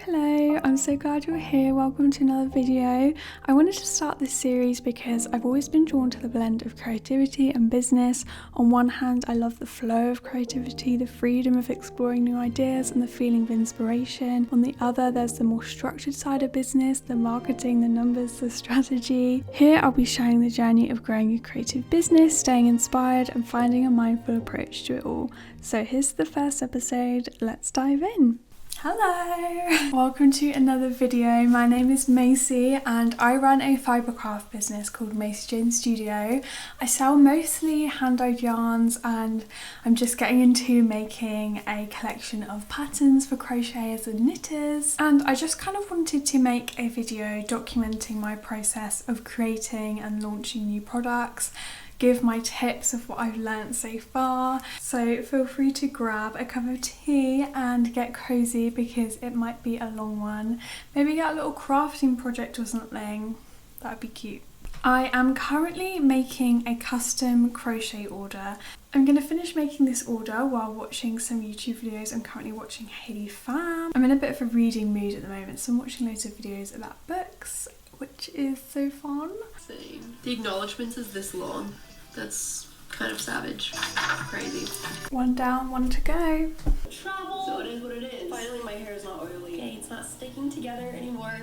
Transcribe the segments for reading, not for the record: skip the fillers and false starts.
Hello, I'm so glad you're here. Welcome to another video. I wanted to start this series because I've always been drawn to the blend of creativity and business. On one hand, I love the flow of creativity, the freedom of exploring new ideas and the feeling of inspiration. On the other, there's the more structured side of business, the marketing, the numbers, the strategy. Here I'll be sharing the journey of growing a creative business, staying inspired and finding a mindful approach to it all. So here's the first episode, let's dive in. Hello! Welcome to another video. My name is Macy and I run a fibercraft business called Macy Jane Studio. I sell mostly hand-dyed yarns and I'm just getting into making a collection of patterns for crocheters and knitters, and I just kind of wanted to make a video documenting my process of creating and launching new products, give my tips of what I've learned so far. So feel free to grab a cup of tea and get cozy because it might be a long one. Maybe get a little crafting project or something. That'd be cute. I am currently making a custom crochet order. I'm going to finish making this order while watching some YouTube videos. I'm currently watching Hayley Fam. I'm in a bit of a reading mood at the moment, so I'm watching loads of videos about books, which is so fun. Same. The acknowledgements is this long. That's kind of savage. Crazy. One down, one to go. Travel. So it is what it is. Finally my hair is not oily. Okay, it's not sticking together anymore.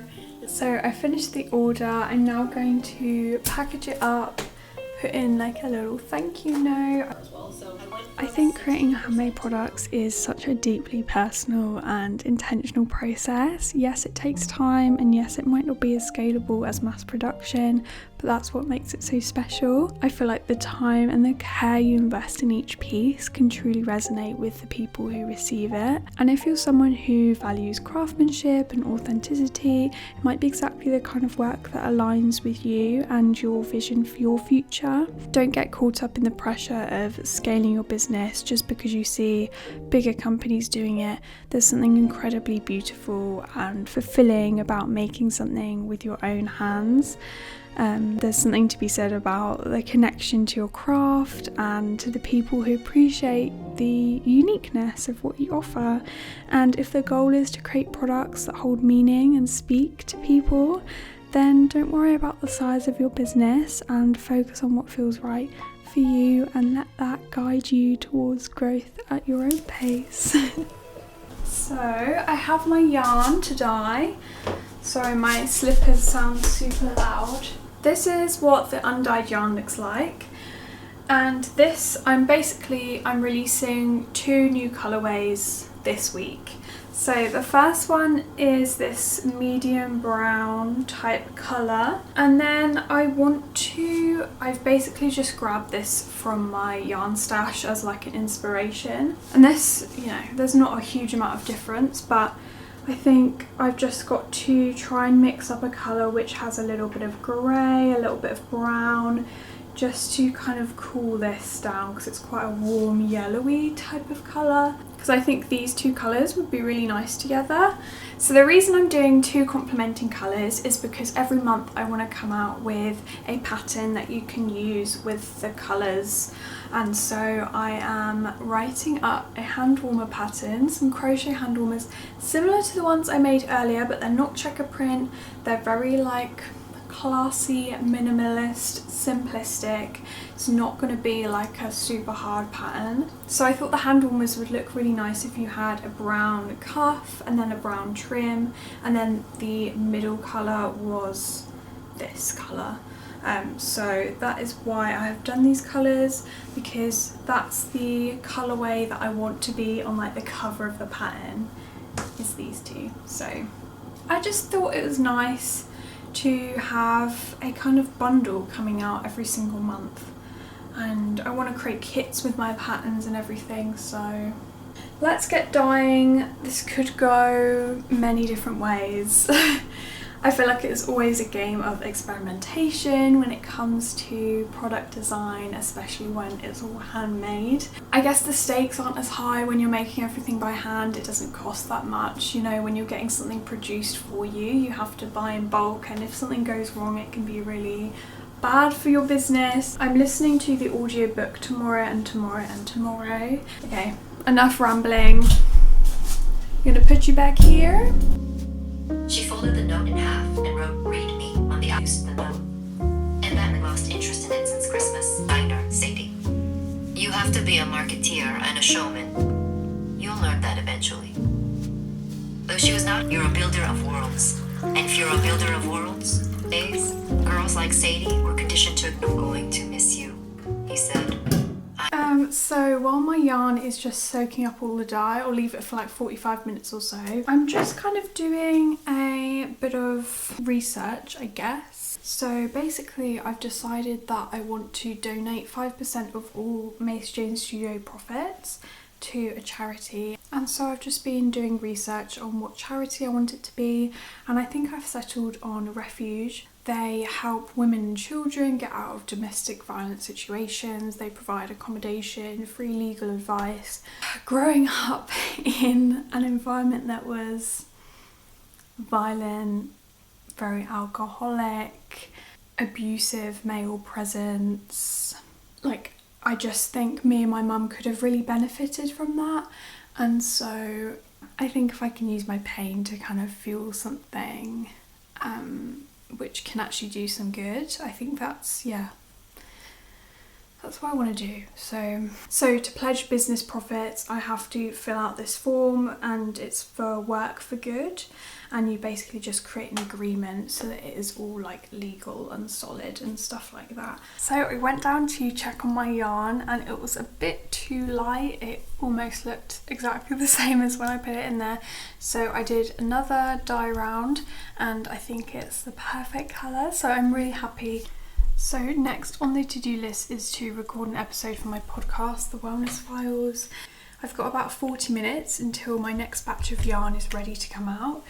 So I finished the order. I'm now going to package it up, put in like a little thank you note. I think creating handmade products is such a deeply personal and intentional process. Yes, it takes time and yes, it might not be as scalable as mass production, but that's what makes it so special. I feel like the time and the care you invest in each piece can truly resonate with the people who receive it. And if you're someone who values craftsmanship and authenticity, it might be exactly the kind of work that aligns with you and your vision for your future. Don't get caught up in the pressure of scaling your business just because you see bigger companies doing it. There's something incredibly beautiful and fulfilling about making something with your own hands. There's something to be said about the connection to your craft and to the people who appreciate the uniqueness of what you offer. And if the goal is to create products that hold meaning and speak to people, then don't worry about the size of your business and focus on what feels right for you and let that guide you towards growth at your own pace. So I have my yarn to dye. Sorry, my slippers sound super loud. This is what the undyed yarn looks like, and this I'm releasing 2 new colorways this week. So the first one is this medium brown type colour, and then I've basically just grabbed this from my yarn stash as like an inspiration. And this, you know, there's not a huge amount of difference, but I think I've just got to try and mix up a colour which has a little bit of grey, a little bit of brown, just to kind of cool this down because it's quite a warm yellowy type of colour, because I think these 2 colours would be really nice together. So the reason I'm doing 2 complementing colours is because every month I want to come out with a pattern that you can use with the colours. And so I am writing up a hand warmer pattern, some crochet hand warmers similar to the ones I made earlier, but they're not checker print. They're very like classy, minimalist, simplistic. It's not going to be like a super hard pattern. So I thought the hand warmers would look really nice if you had a brown cuff and then a brown trim, and then the middle colour was this colour. So that is why I have done these colours, because that's the colourway that I want to be on like the cover of the pattern, is these 2. So I just thought it was nice to have a kind of bundle coming out every single month, and I want to create kits with my patterns and everything. So let's get dyeing. This could go many different ways. I feel like it's always a game of experimentation when it comes to product design, especially when it's all handmade. I guess the stakes aren't as high when you're making everything by hand. It doesn't cost that much. You know, when you're getting something produced for you, you have to buy in bulk, and if something goes wrong, it can be really bad for your business. I'm listening to the audiobook tomorrow and tomorrow and tomorrow. Okay, enough rambling. I'm gonna put you back here. She folded the note in half and wrote, "Read me" on the outside of the note. And then lost interest in it since Christmas. Binder, Sadie. You have to be a marketeer and a showman. You'll learn that eventually. Though she was not, you're a builder of worlds. And if you're a builder of worlds, days, girls like Sadie were conditioned to ignore going to miss you, he said. So while my yarn is just soaking up all the dye, I'll leave it for like 45 minutes or so. I'm just kind of doing a bit of research, I guess. So basically I've decided that I want to donate 5% of all Mace Jane Studio profits to a charity, and so I've just been doing research on what charity I want it to be, and I think I've settled on Refuge. They help women and children get out of domestic violence situations. They provide accommodation, free legal advice. Growing up in an environment that was violent, very alcoholic, abusive male presence, like, I just think me and my mum could have really benefited from that, and so I think if I can use my pain to kind of fuel something which can actually do some good, I think that's what I want to do. So to pledge business profits, I have to fill out this form, and it's for work for good, and you basically just create an agreement so that it is all like legal and solid and stuff like that. So I went down to check on my yarn, and it was a bit too light. It almost looked exactly the same as when I put it in there. So I did another dye round, and I think it's the perfect colour, so I'm really happy. So next on the to-do list is to record an episode for my podcast, The Wellness Files. I've got about 40 minutes until my next batch of yarn is ready to come out,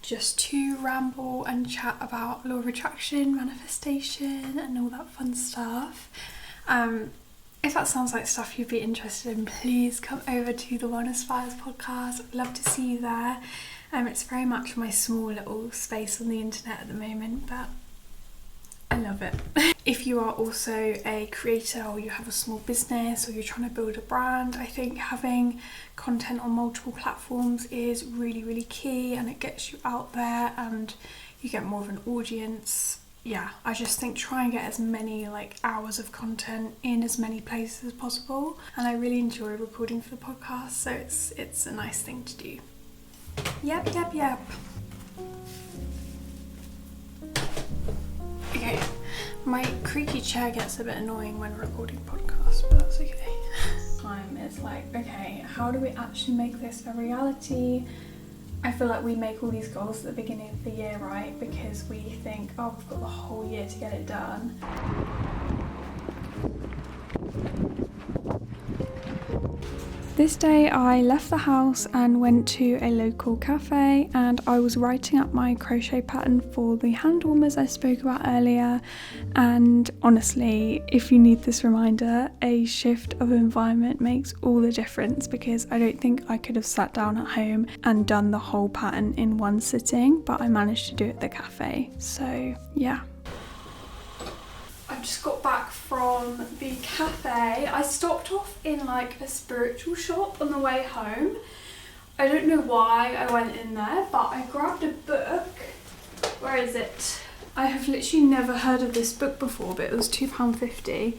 just to ramble and chat about law of attraction, manifestation, and all that fun stuff. If that sounds like stuff you'd be interested in, please come over to the Wellness Files podcast. I'd love to see you there. It's very much my small little space on the internet at the moment, but I love it. If you are also a creator, or you have a small business, or you're trying to build a brand, I think having content on multiple platforms is really, really key, and it gets you out there and you get more of an audience. Yeah, I just think try and get as many like hours of content in as many places as possible, and I really enjoy recording for the podcast, so it's a nice thing to do. Yep. Okay, my creaky chair gets a bit annoying when recording podcasts, but that's okay. Time is like, okay, how do we actually make this a reality? I feel like we make all these goals at the beginning of the year, right? Because we think, oh, we've got the whole year to get it done. This day I left the house and went to a local cafe, and I was writing up my crochet pattern for the hand warmers I spoke about earlier, and honestly, if you need this reminder, a shift of environment makes all the difference, because I don't think I could have sat down at home and done the whole pattern in one sitting, but I managed to do it at the cafe, so yeah. I've just got back from the cafe. I stopped off in like a spiritual shop on the way home. I don't know why I went in there, but I grabbed a book. Where is it? I have literally never heard of this book before, but it was £2.50.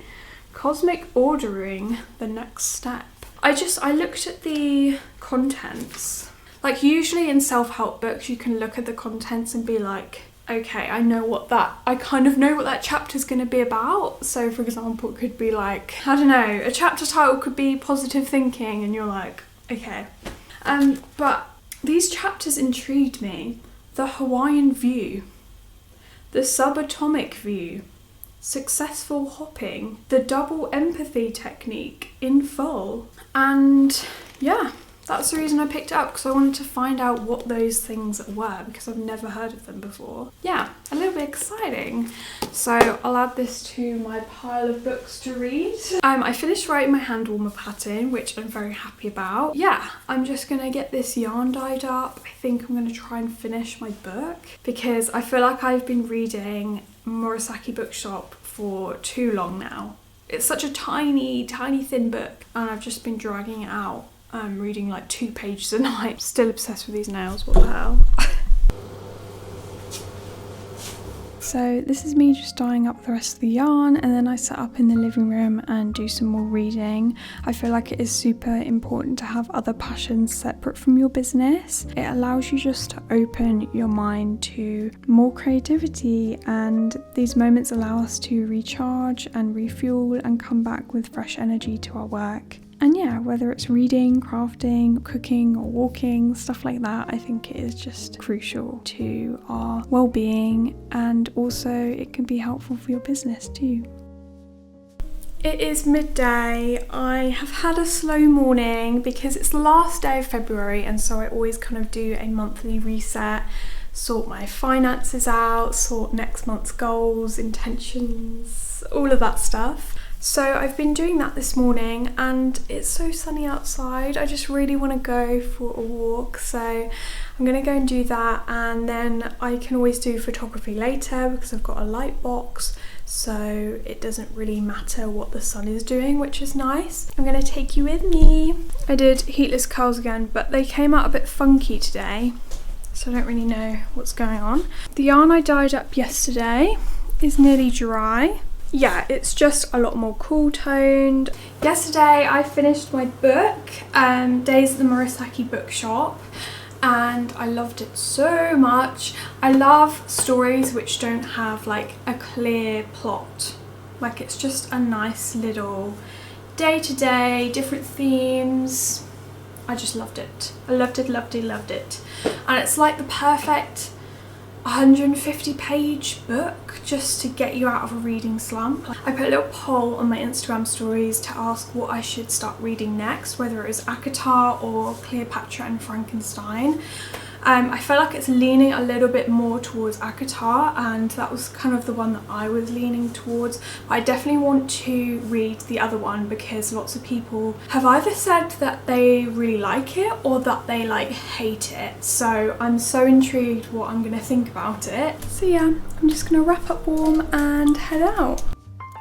Cosmic Ordering, The Next Step. I looked at the contents. Like usually in self-help books, you can look at the contents and be like, okay, I kind of know what that chapter's going to be about. So for example, it could be like, I don't know, a chapter title could be positive thinking, and you're like, okay. But these chapters intrigued me. The Hawaiian view, the subatomic view, successful hopping, the double empathy technique in full. And yeah, that's the reason I picked it up, because I wanted to find out what those things were, because I've never heard of them before. Yeah, a little bit exciting. So I'll add this to my pile of books to read. I finished writing my hand warmer pattern, which I'm very happy about. Yeah, I'm just gonna get this yarn dyed up. I think I'm gonna try and finish my book, because I feel like I've been reading Murasaki Bookshop for too long now. It's such a tiny, tiny thin book, and I've just been dragging it out. I'm reading like 2 pages a night. Still obsessed with these nails, what the hell. So this is me just dyeing up the rest of the yarn, and then I set up in the living room and do some more reading. I feel like it is super important to have other passions separate from your business. It allows you just to open your mind to more creativity, and these moments allow us to recharge and refuel and come back with fresh energy to our work. And yeah, whether it's reading, crafting, cooking or walking, stuff like that, I think it is just crucial to our well-being, and also it can be helpful for your business too. It is midday. I have had a slow morning because it's the last day of February, and so I always kind of do a monthly reset, sort my finances out, sort next month's goals, intentions, all of that stuff. So I've been doing that this morning, and it's so sunny outside. I just really want to go for a walk, so I'm going to go and do that, and then I can always do photography later because I've got a light box, so it doesn't really matter what the sun is doing, which is nice. I'm going to take you with me. I did heatless curls again, but they came out a bit funky today, so I don't really know what's going on. The yarn I dyed up yesterday is nearly dry. Yeah, it's just a lot more cool toned. Yesterday I finished my book, Days at the Murasaki Bookshop, and I loved it so much. I love stories which don't have like a clear plot. Like, it's just a nice little day-to-day, different themes. I just loved it. I loved it, loved it, loved it. And it's like the perfect 150-page book just to get you out of a reading slump. I put a little poll on my Instagram stories to ask what I should start reading next, whether it was ACOTAR or Cleopatra and Frankenstein. I feel like it's leaning a little bit more towards ACOTAR, and that was kind of the one that I was leaning towards. I definitely want to read the other one because lots of people have either said that they really like it or that they like hate it. So I'm so intrigued what I'm going to think about it. So yeah, I'm just going to wrap up warm and head out.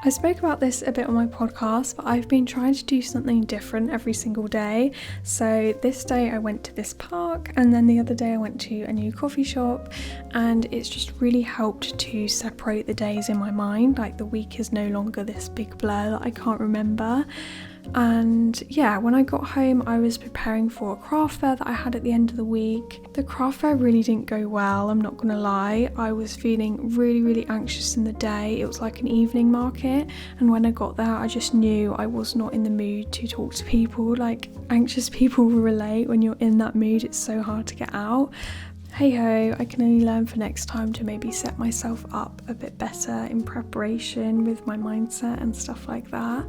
I spoke about this a bit on my podcast, but I've been trying to do something different every single day. So this day I went to this park, and then the other day I went to a new coffee shop, and it's just really helped to separate the days in my mind. Like, the week is no longer this big blur that I can't remember. And yeah, when I got home I was preparing for a craft fair that I had at the end of the week. The craft fair really didn't go well, I'm not gonna lie. I was feeling really anxious in the day. It was like an evening market, and when I got there I just knew I was not in the mood to talk to people. Like, anxious people will relate. When you're in that mood, it's so hard to get out. Hey ho, I can only learn for next time to maybe set myself up a bit better in preparation with my mindset and stuff like that.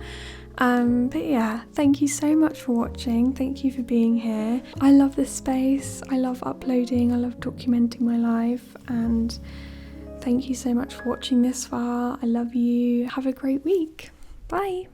But yeah, thank you so much for watching. Thank you for being here. I love this space. I love uploading. I love documenting my life, and thank you so much for watching this far. I love you. Have a great week. Bye.